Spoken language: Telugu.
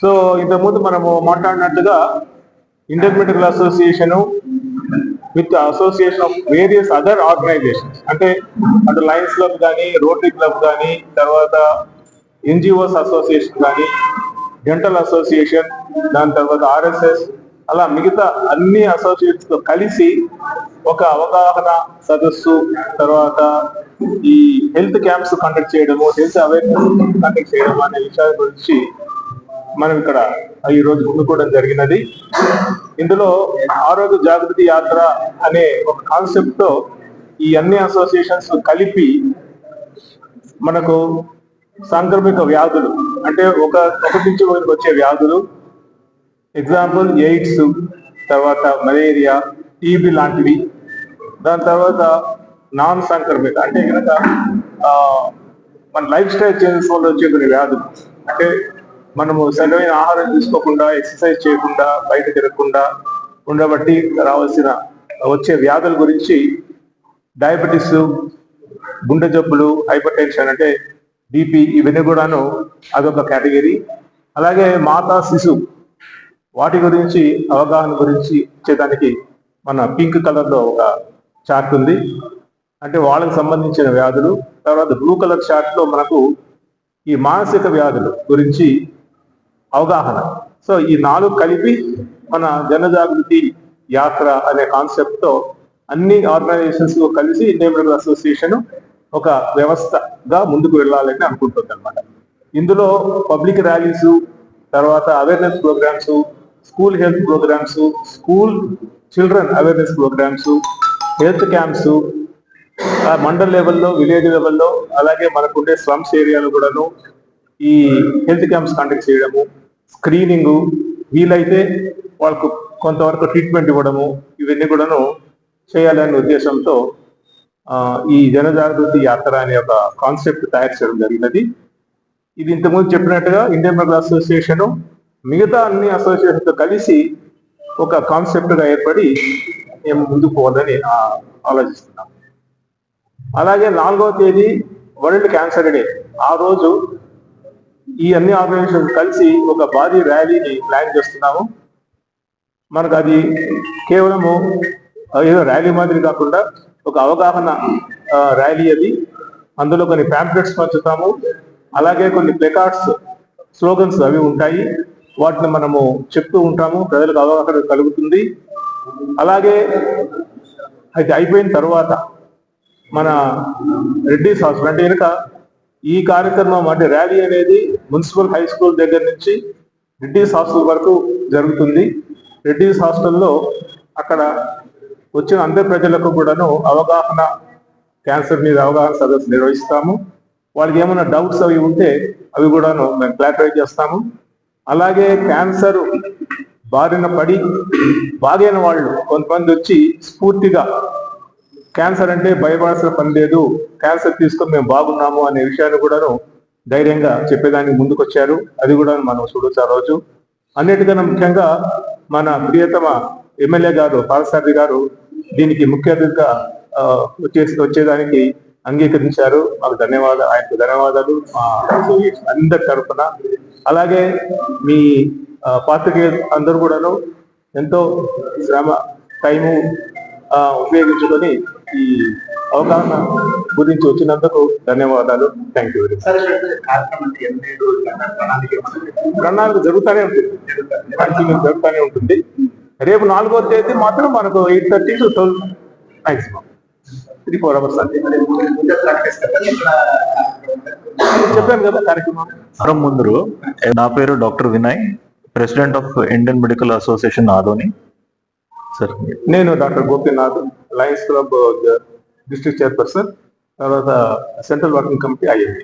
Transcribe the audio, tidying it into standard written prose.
సో ఇంతకుముందు మనము మాట్లాడినట్టుగా Indian Medical Association with association of various other organisations, అంటే అటు లయన్స్ క్లబ్ కానీ, రోటరీ క్లబ్ కానీ, తర్వాత ఎన్జిఓస్ అసోసియేషన్ కానీ, డెంటల్ అసోసియేషన్, దాని తర్వాత ఆర్ఎస్ఎస్, అలా మిగతా అన్ని అసోసియేట్స్ తో కలిసి ఒక అవగాహన సదస్సు, తర్వాత ఈ హెల్త్ క్యాంప్స్ కండక్ట్ చేయడము, హెల్త్ అవేర్నెస్ కండక్ట్ చేయడం అనే విషయాల గురించి మనం ఇక్కడ ఈ రోజు ముందుకోవడం జరిగినది. ఇందులో ఆరోగ్య జాగృతి యాత్ర అనే ఒక కాన్సెప్ట్ తో ఈ అన్ని అసోసియేషన్స్ కలిపి మనకు సాంక్రమిక వ్యాధులు, అంటే ఒకటి నుంచి ఒకరికి వచ్చే వ్యాధులు, ఎగ్జాంపుల్ ఎయిడ్స్, తర్వాత మలేరియా, టీబీ లాంటివి, దాని తర్వాత నాన్ సాంక్రమిక అంటే కనుక మన లైఫ్ స్టైల్ చేంజెస్ వల్ల వచ్చే కొన్ని వ్యాధులు, అంటే మనము సరైన ఆహారం తీసుకోకుండా, ఎక్సర్సైజ్ చేయకుండా, బయట తిరగకుండా ఉండబట్టి రావాల్సిన వచ్చే వ్యాధుల గురించి, డయాబెటీస్, గుండె జబ్బులు, హైపర్ టెన్షన్ అంటే బీపీ, ఇవన్నీ కూడాను అదొక కేటగిరీ. అలాగే మాతా శిశు వాటి గురించి అవగాహన గురించి ఇచ్చేదానికి మన పింక్ కలర్ లో ఒక చార్ట్ ఉంది, అంటే వాళ్ళకి సంబంధించిన వ్యాధులు. తర్వాత బ్లూ కలర్ చార్ట్ లో మనకు ఈ మానసిక వ్యాధుల గురించి అవగాహన. సో ఈ 4 కలిపి మన జనజాగృతి యాత్ర అనే కాన్సెప్ట్ తో అన్ని ఆర్గనైజేషన్స్ కలిసి ఇండియన్ మెడికల్ అసోసియేషన్ ఒక వ్యవస్థగా ముందుకు వెళ్ళాలని అనుకుంటుంది అనమాట. ఇందులో పబ్లిక్ ర్యాలీస్, తర్వాత awareness programmes, school health programmes, school children awareness programmes, health camps, mandal లెవెల్లో, విలేజ్ లెవెల్లో, అలాగే మనకుండే స్లమ్స్ ఏరియాలో కూడాను ఈ హెల్త్ క్యాంప్స్ కండక్ట్ చేయడము, స్క్రీనింగ్, వీలైతే వాళ్ళకు కొంతవరకు ట్రీట్మెంట్ ఇవ్వడము, ఇవన్నీ కూడాను చేయాలనే ఉద్దేశంతో ఈ జనజాగృతి యాత్ర అనే ఒక కాన్సెప్ట్ తయారు చేయడం జరిగినది. ఇది ఇంతకుముందు చెప్పినట్టుగా ఇండియన్ మెడికల్ అసోసియేషన్ మిగతా అన్ని అసోసియేషన్తో కలిసి ఒక కాన్సెప్ట్ గా ఏర్పడి మేము ముందుకు పోవాలని ఆలోచిస్తున్నాం. అలాగే 4వ తేదీ వరల్డ్ క్యాన్సర్ డే. ఆ రోజు ఈ అన్ని ఆర్గనైజేషన్ కలిసి ఒక భారీ ర్యాలీని ప్లాన్ చేస్తున్నాము. మనకు అది కేవలము ఏదో ర్యాలీ మాదిరి కాకుండా ఒక అవగాహన ర్యాలీ అది. అందులో కొన్ని ప్యాంప్లెట్స్ పంచుతాము, అలాగే కొన్ని ప్లెకార్డ్స్, స్లోగన్స్ అవి ఉంటాయి, వాటిని మనము చెప్తూ ఉంటాము, ప్రజలకు అవగాహన కలుగుతుంది. అలాగే అది అయిపోయిన తర్వాత మన రెడ్డిస్ హాస్పిటల్, అంటే కనుక ఈ కార్యక్రమం అంటే ర్యాలీ అనేది మున్సిపల్ హై స్కూల్ దగ్గర నుంచి రెడ్డిస్ హాస్టల్ వరకు జరుగుతుంది. రెడ్డిస్ హాస్టల్లో అక్కడ వచ్చిన అందరి ప్రజలకు కూడాను అవగాహన, క్యాన్సర్ మీద అవగాహన సదస్సు నిర్వహిస్తాము. వాళ్ళకి ఏమైనా డౌట్స్ అవి ఉంటే అవి కూడాను మేము క్లారిఫై చేస్తాము. అలాగే క్యాన్సర్ బారిన పడి బాగైన వాళ్ళు కొంతమంది వచ్చి స్ఫూర్తిగా క్యాన్సర్ అంటే భయపడాల్సిన పని లేదు, క్యాన్సర్ తీసుకొని మేము బాగున్నాము అనే విషయాన్ని కూడాను ధైర్యంగా చెప్పేదానికి ముందుకొచ్చారు. అది కూడా మనం చూడొచ్చు ఆ రోజు. అన్నిటికన్నా ముఖ్యంగా మన ప్రియతమ ఎమ్మెల్యే గారు పాలసారథి గారు దీనికి ముఖ్య అతిథిగా వచ్చేదానికి అంగీకరించారు. మాకు ఆయనకు ధన్యవాదాలు మా అందరి తరఫున. అలాగే మీ పాత్రికేయ అందరూ కూడాను ఎంతో శ్రమ, టైము ఉపయోగించుకొని ఈ అవగాహన గురించి వచ్చినందుకు ధన్యవాదాలు. Thank you very much. ప్రణాళిక జరుగుతూనే ఉంటుంది. రేపు 4వ తేదీ మాత్రం మనకు 8:30 to 12 మాక్సిమం 3-4 hours అంతే. చెప్పాను కదా కార్యక్రమం ముందు. నా పేరు doctor Vinay, president of Indian Medical Association Adoni. Sir నేను doctor Gopinath, Lions Club district chairperson, తర్వాత సెంట్రల్ వర్కింగ్ కమిటీ IMA.